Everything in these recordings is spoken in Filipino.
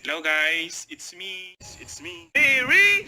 Hello guys, it's me. Riri.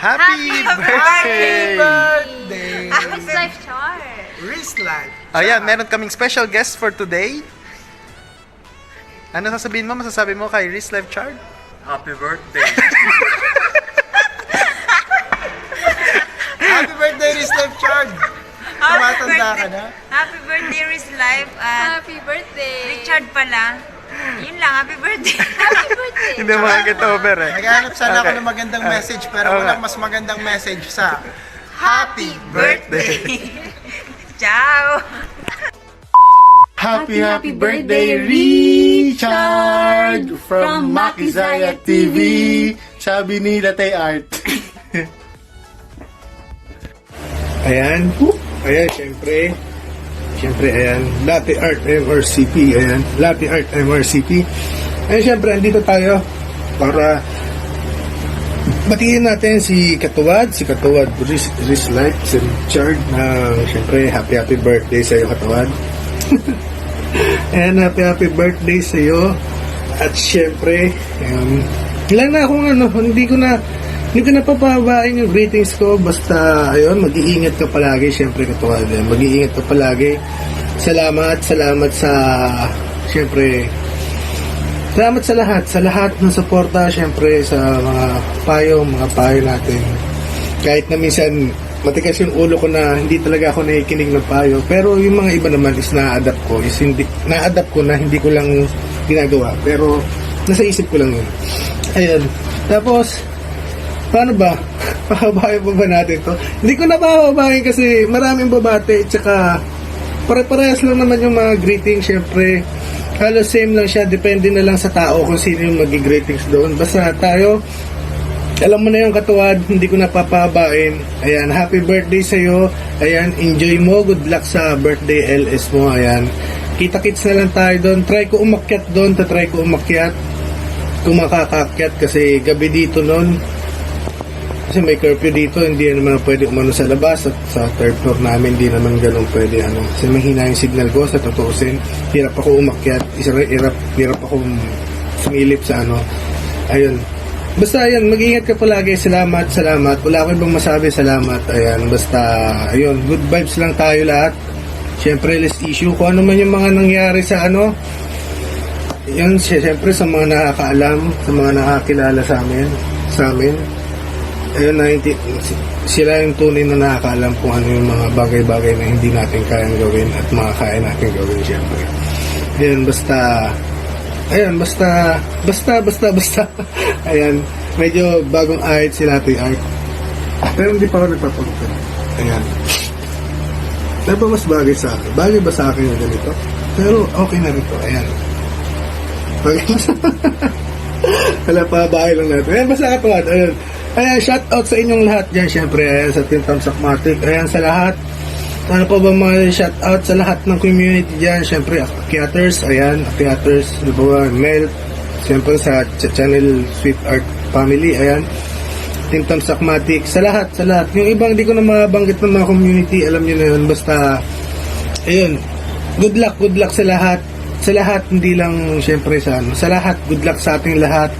Happy birthday! birthday! It's life chart. Wristlife. Ayan, meron kaming special guest for today. Ano sasabihin mo? Masasabi mo kay Riz Life Chard? Happy birthday. Happy birthday, Wristlife Chard! Tumatanda ka na? Happy birthday, Riz Life. At Happy birthday. Richard pala. Yun lang, happy birthday. Happy birthday. Hindi mo get over eh. Naghahanap sana ako Okay. ng magandang message pero walang mas magandang message sa Happy Ciao. Happy birthday, Richard! From Makizaya TV, sabi ni Latte Art. Ayan. Ayan, Siyempre, ayan. Latte Art MRCP. Ayan. Latte Art MRCP. Ayan, siyempre, andito tayo para batiin natin si Katuwad Riz Life, si Richard, na siyempre, happy birthday sa iyo, Katuwad. And happy birthday sa iyo. At syempre, ilan na akong hindi ko na papahabain yung greetings ko. Basta, ayun, mag-iingat ka palagi. Syempre, Katuwad, mag-iingat ka palagi. Salamat sa, syempre, salamat sa lahat ng suporta, syempre, sa mga payo natin. Kahit na minsan, matigas yung ulo ko na hindi talaga ako nakikinig ng payo. Pero yung mga iba naman is na-adapt ko. Hindi ko lang ginagawa. Pero, nasa isip ko lang yun. Ayun. Tapos, paano ba? Pahabayan pa ba natin to? Hindi ko na pahabayan kasi maraming babate. Tsaka, pare-parehas lang naman yung mga greetings. Syempre, halos same lang siya. Depende na lang sa tao kung sino yung mag-greetings doon. Basta tayo, alam mo na yung Katuwad, hindi ko napapahabain. Ayan, happy birthday sa'yo. Ayan, enjoy mo. Good luck sa birthday LS mo. Ayan, kita-kits na lang tayo doon. Try ko umakyat doon. Kung makakakyat kasi gabi dito noon. Kasi may curfew dito, hindi naman pwede umano sa labas at sa third floor namin, hindi naman ganun pwede kasi mahina yung signal ko sa tutuusin. Hirap ako umakyat, hirap ako sumilip sa ayun. Basta ayan, mag-ingat ka palagi. Salamat. Wala ko ibang masabi, salamat. Ayan, basta ayun, good vibes lang tayo lahat. Syempre, less issue kung ano man yung mga nangyari sa yun, syempre sa mga nakakaalam, sa mga nakakilala sa amin. Ayun, sila yung tunay na nakakaalam kung ano yung mga bagay-bagay na hindi natin kayang gawin at mga kaya natin gawin, syempre. Basta. Ayan, medyo bagong art si Latte Art. Pero hindi pa ako nagpapagod. Ayan. Pero ba mas bagay sa akin? Bagay ba sa akin yung ganito? Pero okay na rin to. Ayan. Bagay ba sa wala pa, bahay lang natin. Ayan, basta Katuwad. Ayan, shout out sa inyong lahat dyan. Siyempre, ayan, sa Team Tamsakmatic. Ayan, sa lahat. Ano pa ba mga shout out sa lahat ng community dyan? Siyempre, Akyaters. Ayan, Akyaters. Mel. Siyempre, sa channel Sweet Art Family. Ayan. Team Tamsakmatic. Sa lahat. Yung ibang di ko na mabanggit ng mga community. Alam nyo na yun. Basta, ayun. Good luck sa lahat. Sa lahat, hindi lang siyempre sa lahat, good luck sa ating lahat.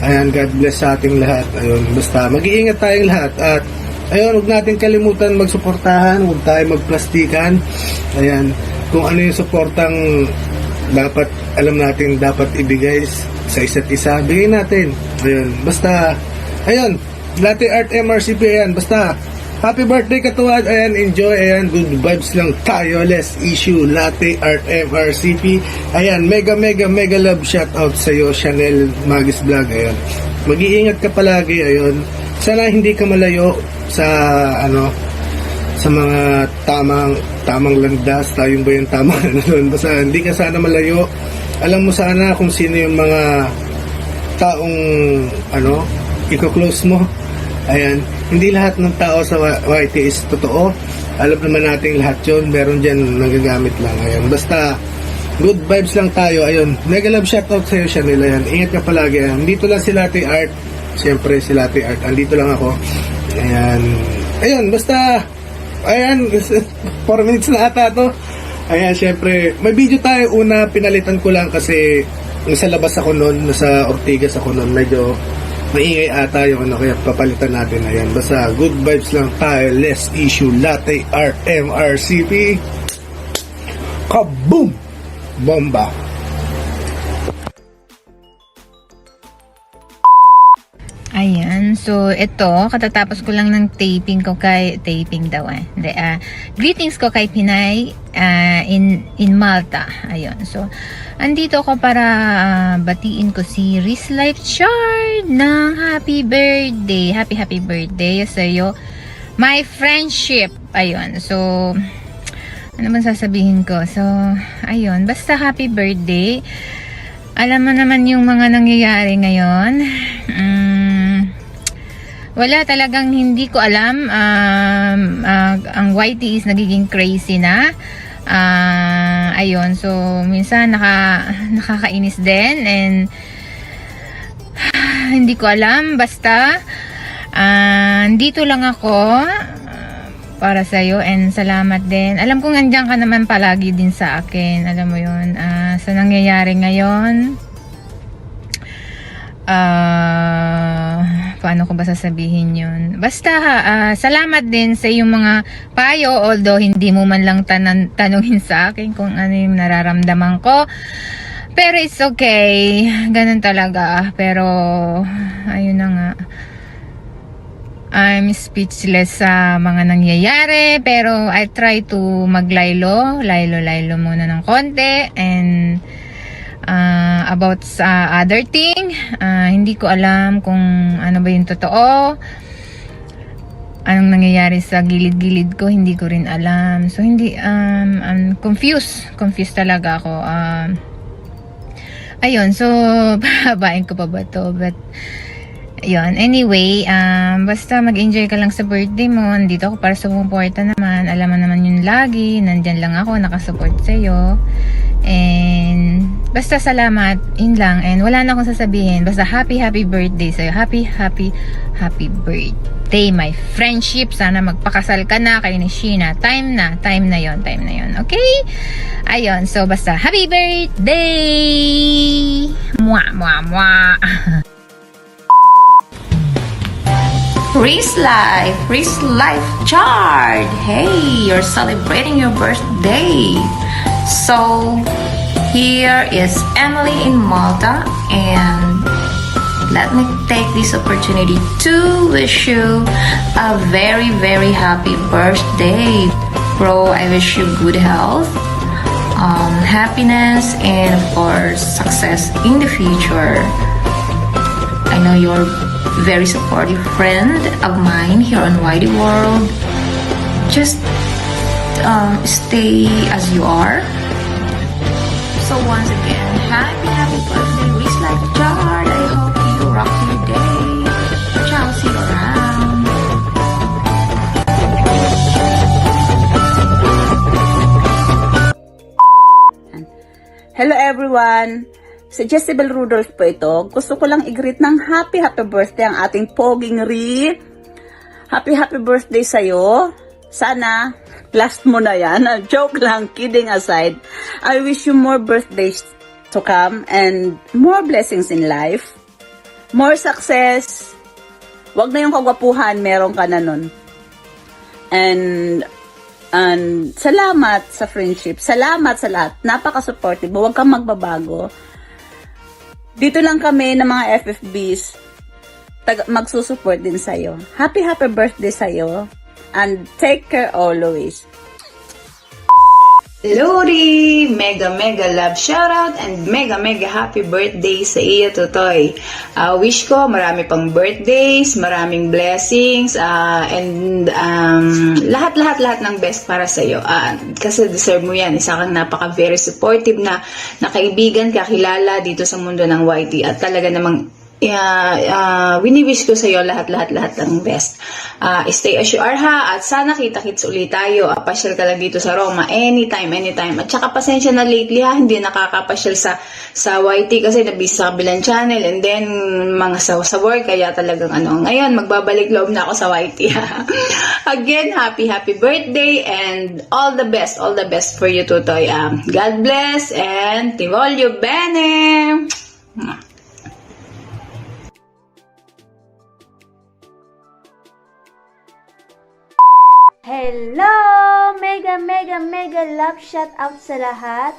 Ayan, God bless sa ating lahat. Ayun, basta mag-iingat tayong lahat. At ayun, huwag natin kalimutan magsuportahan, huwag tayo magplastikan. Ayan, kung ano yung suportang dapat, alam natin dapat ibigay sa isa't isa, bigay natin. Ayun, basta, ayun, Latte Art MRCP, ayan, basta, happy birthday Katuwad, ayan, enjoy, ayan, good vibes lang tayo, less issue, Latte Art MRCP, ayan, mega love shout out sa'yo, Chanel Magis Vlog, ayan, mag-iingat ka palagi, ayun, sana hindi ka malayo sa, sa mga tamang landas, tayong ba yung tamang basta hindi ka sana malayo, alam mo sana kung sino yung mga taong i-close mo. Ayan, hindi lahat ng tao sa YT is totoo. Alam naman natin lahat yun. Meron dyan nagagamit lang. Ayan, basta good vibes lang tayo. Ayun, mega love shoutout sa'yo, Chanel. Ayan, ingat ka palagi. Ayan, dito lang si Latte Art. Siyempre, si Latte Art. Andito lang ako. Ayan, ayun, basta, ayan, 4 minutes na ata to. Ayan, siyempre, may video tayo. Una, pinalitan ko lang kasi nasa labas ako noon, nasa Ortigas ako noon. Medyo maingay ata yung kaya papalitan natin. Ayan, basta good vibes lang tayo. Less issue. Latte Art MRCP. Kaboom! Bomba! Ayan, so ito, katatapos ko lang ng taping daw greetings ko kay Pinay in Malta. Ayun, so andito ako para batiin ko si Riz Life Chard ng happy birthday. Happy birthday sa iyo. My friendship. Ayun, so ano bang sasabihin ko? So, ayun, basta happy birthday. Alam mo naman yung mga nangyayari ngayon. Wala talagang hindi ko alam. Ang YT is nagiging crazy na. Ayun, so minsan nakakainis din and hindi ko alam. Basta dito lang ako para sa'yo and salamat din. Alam kong andyan ka naman palagi din sa akin. Alam mo yun. Sa nangyayari ngayon, paano ko ba sasabihin yun? Basta, salamat din sa iyong mga payo, although hindi mo man lang tanungin sa akin kung ano yung nararamdaman ko. Pero it's okay. Ganun talaga. Pero, ayun na nga. I'm speechless sa mga nangyayari. Pero, I try to maglaylo. Laylo muna ng konti. And, about sa other thing, hindi ko alam kung ano ba yung totoo, anong nangyayari sa gilid-gilid ko, hindi ko rin alam. So hindi, I'm confused talaga ako. Ayun, so pahabain ko pa ba to, but yun, anyway, basta mag-enjoy ka lang sa birthday mo. Nandito ako para sumuporta naman. Alam mo naman yun lagi, nandyan lang ako, nakasupport sa'yo. And basta salamat, yun lang. And wala na akong sasabihin. Basta happy birthday sa'yo. Happy birthday, my friendship. Sana magpakasal ka na kayo ni Sheena. Time na yon. Okay? Ayun, so basta happy birthday! Mwah, mwah, mwah! Riz Life Chard. Hey, you're celebrating your birthday. So, here is Emily in Malta, and let me take this opportunity to wish you a very, very happy birthday. Bro, I wish you good health, happiness, and of course, success in the future. I know you're very supportive friend of mine here on YD World. Just stay as you are. So once again, happy birthday, Riz Life Chard. I hope you rock your day. Ciao, see you around. Hello everyone! Si Jezebel Rudolph po ito. Gusto ko lang i-greet ng happy birthday ang ating poging Ri. Happy birthday sa'yo. Sana, last mo na yan. Joke lang, kidding aside. I wish you more birthdays to come and more blessings in life. More success. Wag na yung kagwapuhan, meron ka na nun. And salamat sa friendship. Salamat sa lahat. Napaka-supportive. Huwag kang magbabago. Dito lang kami ng mga FFBs magsusupport din sa'yo. Happy birthday sa'yo. And take care always. Lodi! Mega love shoutout and mega happy birthday sa iyo, Totoy. Wish ko marami pang birthdays, maraming blessings, and lahat ng best para sa iyo. Kasi deserve mo yan. Isa kang very supportive na kaibigan, kakilala dito sa mundo ng YT. At talaga namang wini-wish ko sa'yo lahat ng best. Stay as you are ha, at sana kita-kits ulit tayo. Pasyal ka lang dito sa Roma anytime. At saka pasensya na lately ha, hindi nakakapasyal sa YT kasi nabisa sa kabilang channel and then mga sa work, kaya talagang ngayon magbabalik loob na ako sa YT ha. Again, happy birthday and all the best for you, Tutoy. God bless and ti voglio bene. Hello! Mega love shout out sa lahat.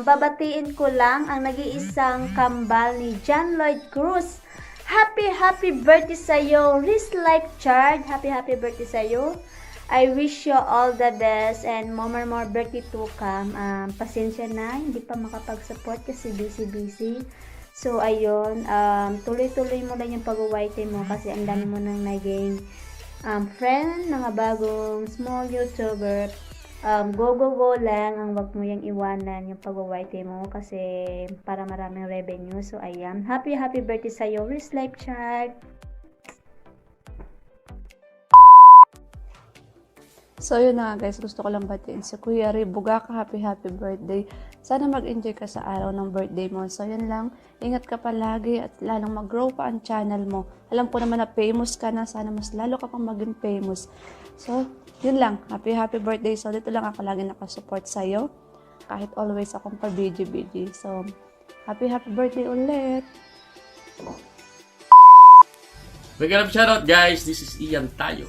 Babatiin ko lang ang nag-iisang kambal ni John Lloyd Cruz. Happy birthday sa'yo, Riz Life Child. Happy birthday sa'yo. I wish you all the best and more birthday to come. Pasensya na, hindi pa makapag-support kasi busy. So, ayun, tuloy-tuloy mo lang yung pag-uwite mo kasi ang dami mo nang naging friend, mga bagong small YouTuber. Go lang, ang wag mo yung iwanan yung pag-YT mo kasi para maraming revenue. So ayan, happy birthday sa'yo, Riz Life Child. So yun na nga guys, gusto ko lang batiin si Kuya Ray Bugaka, happy birthday. Sana mag-enjoy ka sa araw ng birthday mo. So yun lang, ingat ka palagi at lalong mag-grow pa ang channel mo. Alam ko naman na famous ka na, sana mas lalo ka pang maging famous. So yun lang, happy birthday. So dito lang ako lagi nakasupport sa'yo, kahit always akong pa-BG. So happy birthday ulit. Big up shoutout guys, this is Ian Tayo.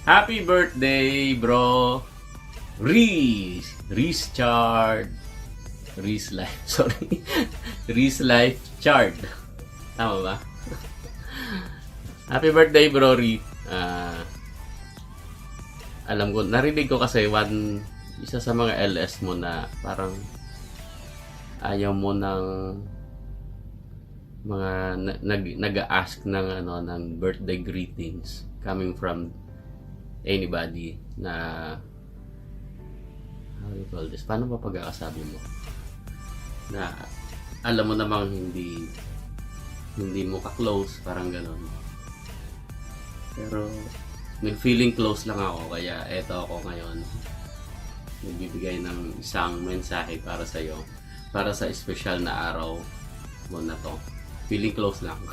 Happy birthday, bro. Riz Life Chard. Tama ba? Happy birthday, bro, Riz. Alam ko, narinig ko kasi isa sa mga LS mo na parang ayaw mo ng mga nag-ask ng birthday greetings coming from anybody na how do you call this? Paano ba pagkakasabi mo? Na alam mo namang hindi mo ka-close, parang gano'n. Pero nag-feeling close lang ako, kaya eto ako ngayon. Nagbibigay ng isang mensahe para sa iyo, para sa espesyal na araw mo na to. Feeling close lang.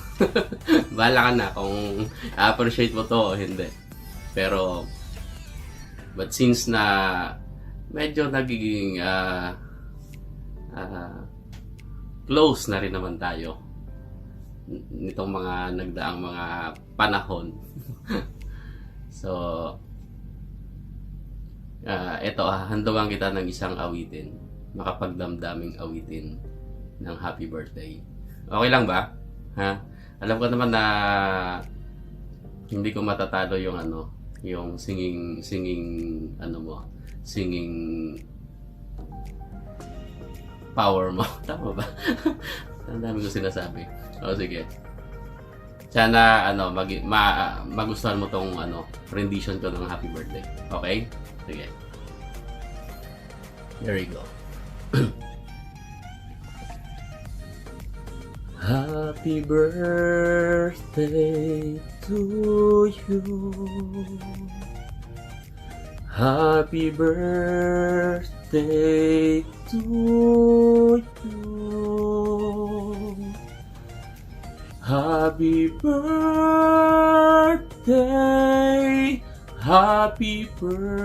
Bahala ka na kung appreciate mo to o hindi. Pero but since na medyo nagiging close na rin naman tayo nitong mga nagdaang mga panahon. So eto, handugan kita ng isang awitin, makapagdamdaming awitin ng happy birthday. Okay lang ba? Ha? Alam ko naman na hindi ko matatalo yung yung singing power mo. Tama ba? Ang dami ko sinasabi. O sige. Sana magustuhan mo tong rendition ko ng happy birthday. Okay? Sige. There we go. Happy birthday to you. Happy birthday to you. Happy birthday. Happy birthday.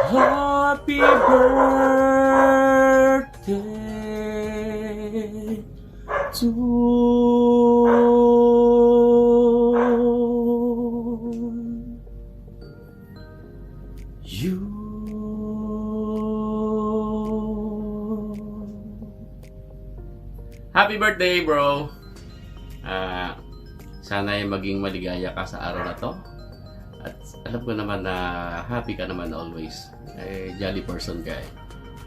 Happy birthday to you. Happy birthday, bro. Sana ay maging maligaya ka sa araw na to. At alam ko naman na happy ka naman always. Jolly person ka eh.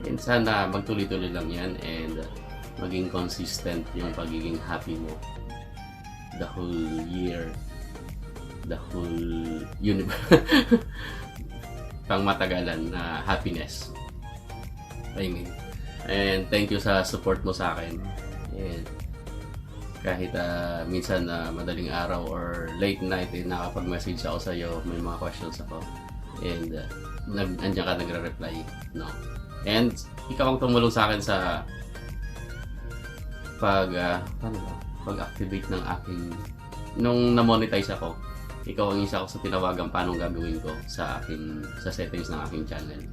And sana magtuloy-tuloy lang yan and maging consistent yung pagiging happy mo the whole year, the whole universe. pangmatagalan na happiness. I mean. And thank you sa support mo sa akin. And kahit minsan madaling araw or late night, nakapag-message ako sa iyo, may mga questions ako. And andiyan ka nagre-reply, no? And ikaw ang tumulong sa akin sa pag-activate ng aking nung na-monetize ako. Ikaw ang isa ako sa tinawagan paano gagawin ko sa settings ng aking channel.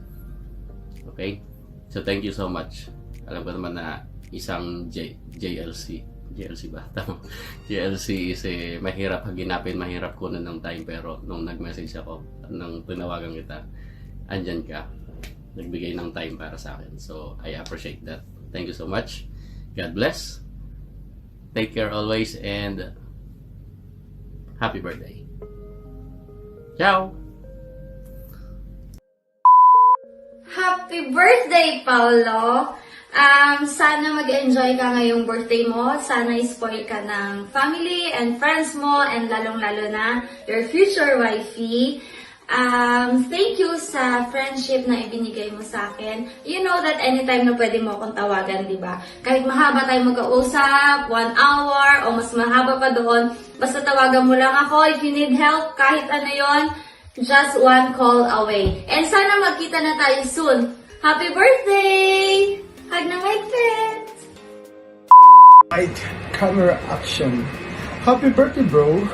Okay? So thank you so much. Alam ko naman na isang JLC ba? Tama. JLC is mahirap haginapin, mahirap kunan ng time, pero nung nag-message ako, nung tinawagan kita, andyan ka. Nagbigay ng time para sa akin. So I appreciate that. Thank you so much. God bless. Take care always and happy birthday. Ciao! Happy birthday, Paolo! Sana mag-enjoy ka ngayong birthday mo. Sana spoil ka ng family and friends mo, and lalong-lalo na your future wifey. Thank you sa friendship na ibinigay mo sa akin. You know that anytime na pwede mo akong tawagan, di ba? Kahit mahaba tayo mag-uusap, 1 hour, o mas mahaba pa doon, basta tawagan mo lang ako if you need help, kahit ano yon, just 1 call away. And sana magkita na tayo soon. Happy birthday! Hug na mahigpit! Right, camera action. Happy birthday, bro.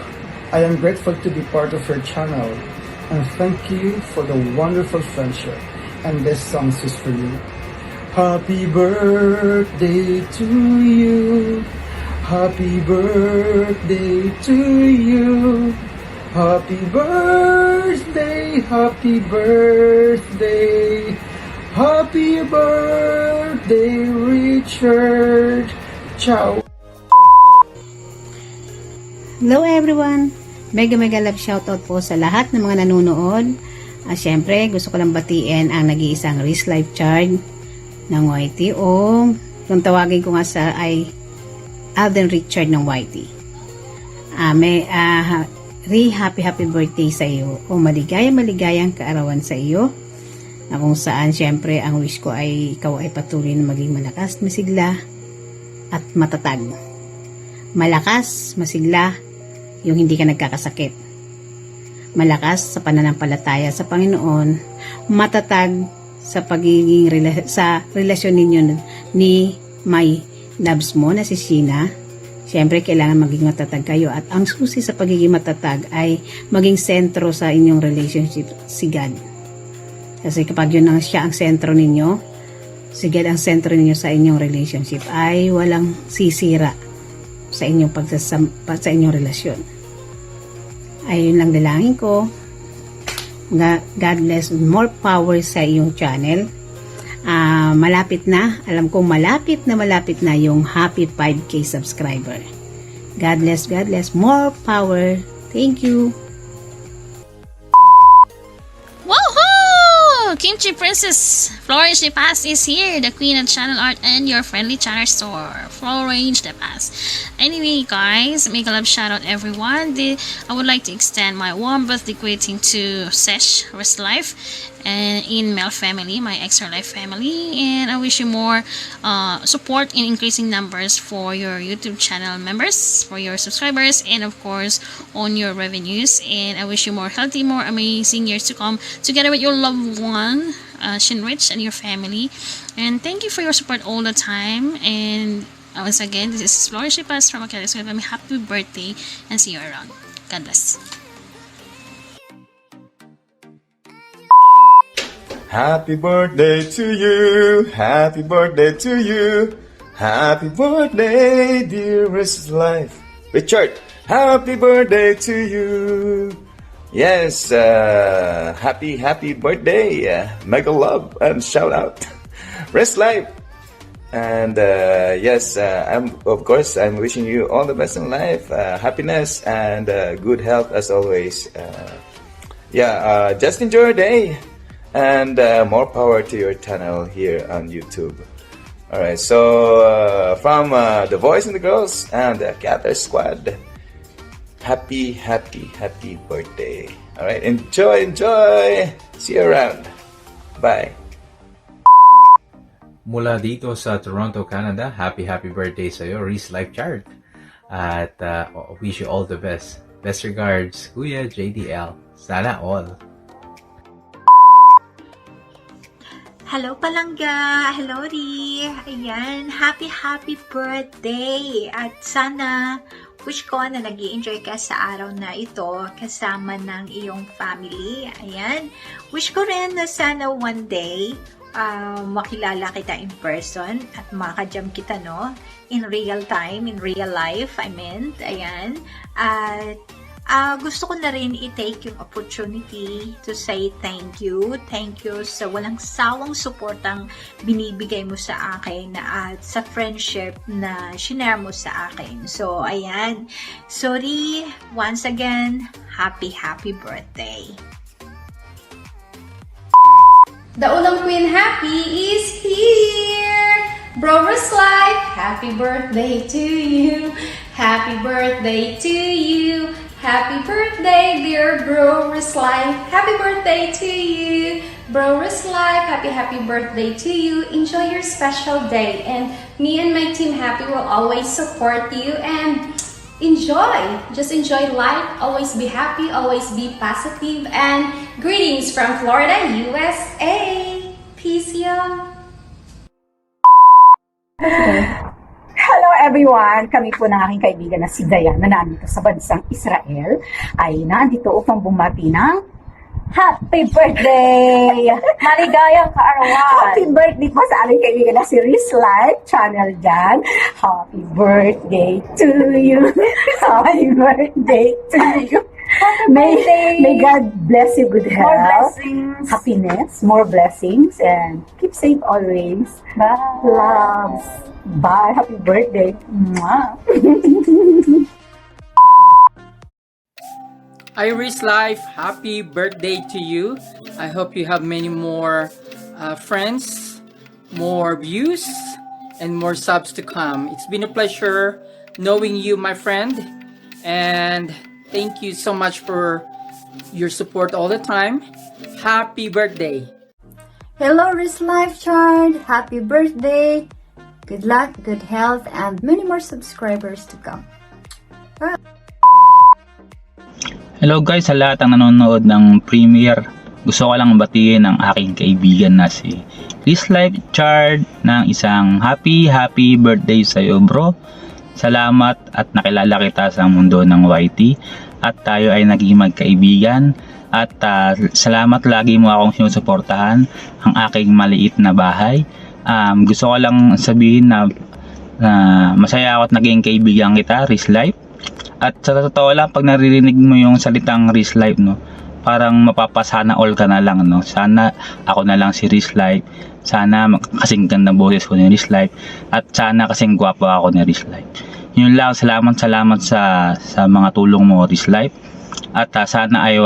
I am grateful to be part of your channel. And thank you for the wonderful friendship. And this song is for you. Happy birthday to you. Happy birthday to you. Happy birthday, happy birthday. Happy birthday, Richard. Ciao. Hello everyone! Mega love shoutout po sa lahat ng mga nanonood. Siyempre, gusto ko lang batiin ang nag-iisang Riz Life Child ng YT o kung tawagin ko nga sa ay Alden Richard ng YT. Happy birthday sa iyo o maligayang kaarawan sa iyo na kung saan siyempre ang wish ko ay ikaw ay patuloy na maging malakas, masigla at matatag. Malakas, masigla, yung hindi ka nagkakasakit. Malakas sa pananampalataya sa Panginoon, matatag sa pagiging sa relasyon ninyo ni my loves mo na si Sheena. Siyempre, kailangan maging matatag kayo at ang susi sa pagiging matatag ay maging sentro sa inyong relationship si God. Kasi kapag yun siya ang sentro ninyo, si God ang sentro ninyo sa inyong relationship, ay walang sisira sa inyong sa inyong relasyon. Ayun lang dalangin ko. God bless, more power sa iyong channel. Malapit na, alam ko malapit na yung happy 5K subscriber. God bless, more power. Thank you. Woohoo! Kimchi Princess Florence De Paz is here, the queen of channel art and your friendly channel store, Florence De Paz. Anyway, guys, make a love shout out everyone. I would like to extend my warm birthday greeting to Sesh Riz Life and in Mel family, my extra life family, and I wish you more support in increasing numbers for your YouTube channel members, for your subscribers, and of course on your revenues. And I wish you more healthy, more amazing years to come together with your loved one, Shinrich, and your family. And thank you for your support all the time. And once again, this is Florence De Paz from Akela. Happy birthday and see you around. God bless. Happy birthday to you, happy birthday to you, happy birthday, dearest life. Richard, happy birthday to you. Yes, happy birthday, mega love and shout out, Riz Life. And yes, I'm wishing you all the best in life, happiness and good health as always. Just enjoy your day. And more power to your channel here on YouTube. Alright, so from the boys and the girls and the Gather Squad, happy birthday. Alright, enjoy! See you around. Bye. Mula dito sa Toronto, Canada, happy birthday sa'yo, Reese Life Chart. At wish you all the best. Best regards, Kuya JDL. Sana all. Hello Palangga! Hello Ri! Ayan, happy birthday! At sana, wish ko na nag-i-enjoy ka sa araw na ito kasama ng iyong family. Ayan, wish ko rin na sana one day makilala kita in person at makajam kita, no? In real time, in real life, I meant. Ayan. At gusto ko na rin i-take yung opportunity to say thank you. Thank you sa walang sawang suportang binibigay mo sa akin at sa friendship na shinare mo sa akin. So, ayan. Sorry, once again, happy birthday. The unang Queen Happy is here! Brover's Life, happy birthday to you! Happy birthday to you! Happy birthday, dear Brover's Life! Happy birthday to you! Brover's Life, happy birthday to you! Enjoy your special day, and me and my team Happy will always support you and enjoy! Just enjoy life, always be happy, always be positive, and greetings from Florida, USA! Peace, y'all! Hello everyone! Kami po ng aking kaibigan na si Dayan na nandito sa bansang Israel ay nandito upang bumati ng Happy Birthday! Maligayang kaarawan! Happy birthday po sa aming kaibigan na si Reese Life Channel dyan. Happy birthday to you! Happy birthday to you! May God bless you, good health, more blessings, happiness, more blessings, and keep safe always. Bye. Loves. Bye. Happy birthday. Mwah. Iris Life, happy birthday to you. I hope you have many more friends, more views, and more subs to come. It's been a pleasure knowing you, my friend, and thank you so much for your support all the time. Happy birthday. Hello, Riz Life Chart. Happy birthday. Good luck, good health, and many more subscribers to come. Bye. Hello guys, sa lahat ng nanonood ng premiere. Gusto ko lang batiin ang aking kaibigan na si Riz Life Chart ng isang happy birthday sa iyo, bro. Salamat at nakilala kita sa mundo ng YT at tayo ay naging magkaibigan at salamat lagi mo akong sinusuportahan ang aking maliit na bahay. Gusto ko lang sabihin na masaya ako at naging kaibigan kita, Riz Life. At sa totoo lang, pag naririnig mo yung salitang Riz Life, no, parang mapapasana all ka na lang, no. Sana ako na lang si Riz Life. Sana kasing ganda boses ko ni Riz Life at sana kasing gwapo ako ni Riz Life. Yun lang, salamat sa mga tulong mo, Riz Life. At sana ay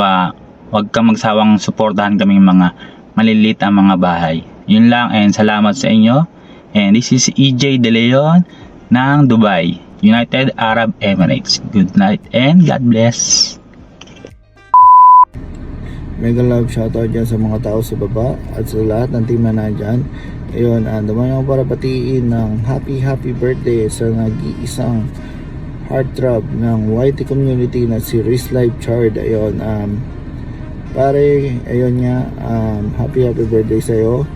wag kang magsawang suportahan kaming mga maliliit ang mga bahay. Yun lang, and salamat sa inyo. And this is EJ De Leon ng Dubai, United Arab Emirates. Good night and God bless. Mega love shoutout dyan sa mga tao sa baba at sa lahat ng team na nandyan. Ayun, naman ako para batiin ng happy birthday sa nag-iisang heartthrob ng YT community na si Riz Life Chart. Ayun, pare, ayun nga, happy birthday sa'yo.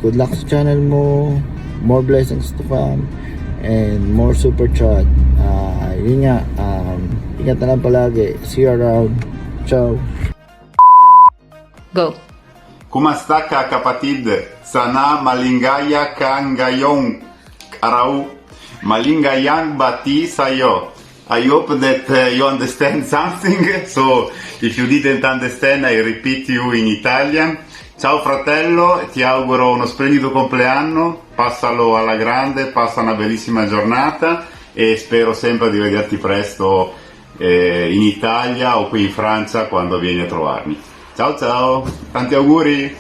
Good luck sa channel mo, more blessings to come, and more super chat. Yun nga, ingat na lang palagi. See you around. Ciao. Go. Kumasta ka kapatid? Sana malingaya kang ngayong araw. Malingayan bati sa'yo. I hope that you understand something. So, if you didn't understand, I repeat you in Italian. Ciao fratello, ti auguro uno splendido compleanno. Passalo alla grande, passa una bellissima giornata e spero sempre di vederti presto in Italia o qui in Francia quando vieni a trovarmi. Ciao ciao, tanti auguri!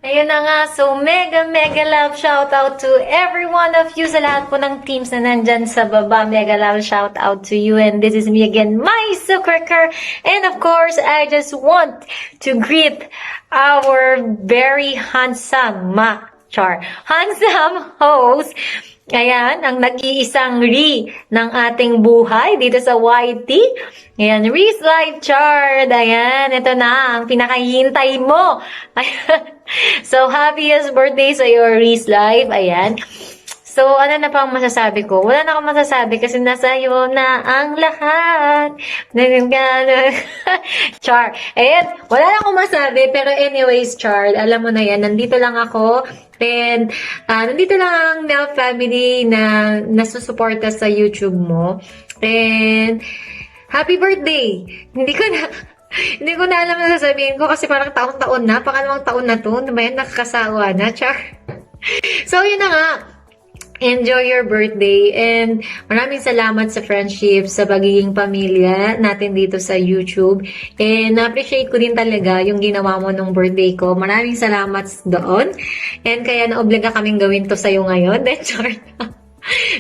Ayun na nga, so mega love shout out to every one of you sa lahat po ng teams na nandyan sa baba. Mega love shout out to you, and this is me again, my Sucraker. And of course, I just want to greet our very handsome host. Ayan, ang nag-iisang Ri ng ating buhay dito sa YT. Ayan, Ri's Life Chart. Ayan, ito na ang pinakahihintay mo. Ayan. So, happiest birthday sa iyo, Ri's Life. Ayan. So, ano na pang masasabi ko? Wala na akong masasabi kasi nasa iyo na ang lahat. Char. Ayan, wala na akong masabi. Pero anyways, Char, alam mo na yan. Nandito lang ako. And nandito lang ang Mel family na nasusuporta sa YouTube mo. And happy birthday! Hindi ko na alam na sasabihin ko kasi parang taon-taon na. Pangalawang taon na to. Ano ba yan? Nakakasawa na, Char. So, yun na nga. Enjoy your birthday, and maraming salamat sa friendship, sa pagiging pamilya natin dito sa YouTube. And na-appreciate ko din talaga yung ginawa mo nung birthday ko. Maraming salamat doon. And kaya na-obliga kaming gawin to sa'yo ngayon. That's short.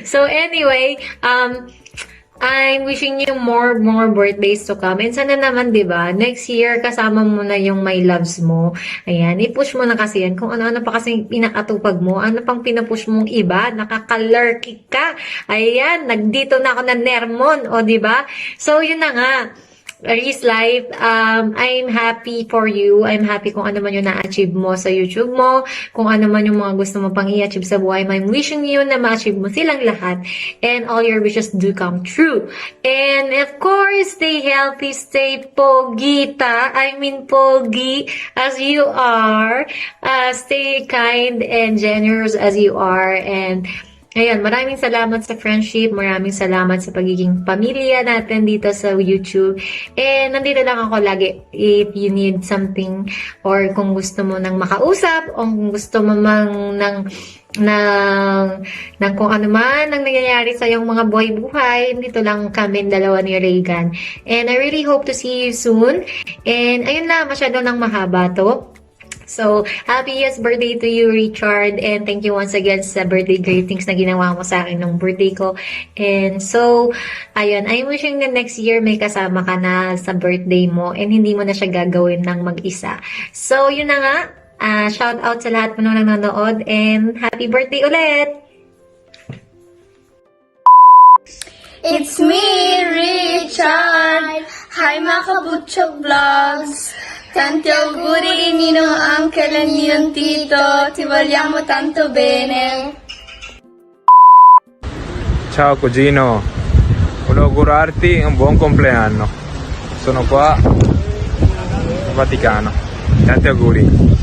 So anyway, I'm wishing you more birthdays to come. And sana naman, di ba, next year kasama mo na yung my loves mo. Ayan, i-push mo na kasi yan. Kung ano-ano pa kasi pinakatupag mo, ano pang pinapush mong iba, nakakalurky ka. Ayan, nagdito na ako na Nermon, o di ba? So, yun na nga. Ri's Life, I'm happy for you. I'm happy kung ano man yung na-achieve mo sa YouTube mo, kung ano man yung mga gusto mo pang i-achieve sa buhay. I'm wishing you na ma-achieve mo silang lahat, and all your wishes do come true. And of course, stay healthy, stay pogi as you are. Stay kind and generous as you are. And ayan, maraming salamat sa friendship, maraming salamat sa pagiging pamilya natin dito sa YouTube. And nandito lang ako lagi if you need something, or kung gusto mo nang makausap, o kung gusto mo mang ng kung ano man ang nangyayari sa iyong mga buhay-buhay, dito lang kami dalawa ni Reagan. And I really hope to see you soon. And ayun na, masyado nang mahaba to. So, happiest birthday to you, Richard. And thank you once again sa birthday greetings na ginawa mo sa akin nung birthday ko. And so, ayun, I'm wishing na next year may kasama ka na sa birthday mo and hindi mo na siya gagawin ng mag-isa. So, yun na nga. Shout out sa lahat mo nung nanonood and happy birthday ulit! It's me, Richard! Hi mga Kabutchog Vlogs! Tanti auguri ninong uncle and ninong tito, ti vogliamo tanto bene. Ciao cugino, volevo augurarti un buon compleanno. Sono qua in Vaticano. Tanti auguri.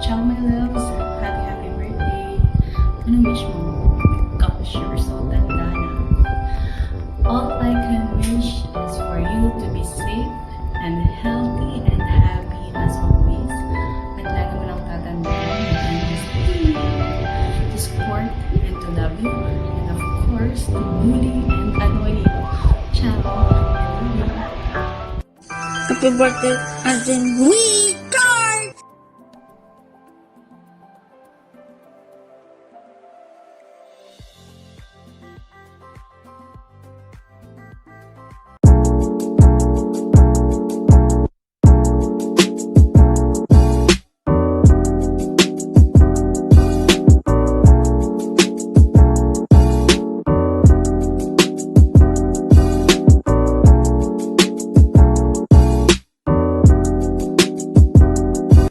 Ciao my loves, happy birthday. Anong wish mo? Gosh, you're so tanda na. All I can wish is for you to be safe and healthy and happy as always. At lagi mo lang tatandaan na I must be to support and to love you, and of course to bully and annoy you. Ciao, I love you. Happy birthday, Arjen. Wee!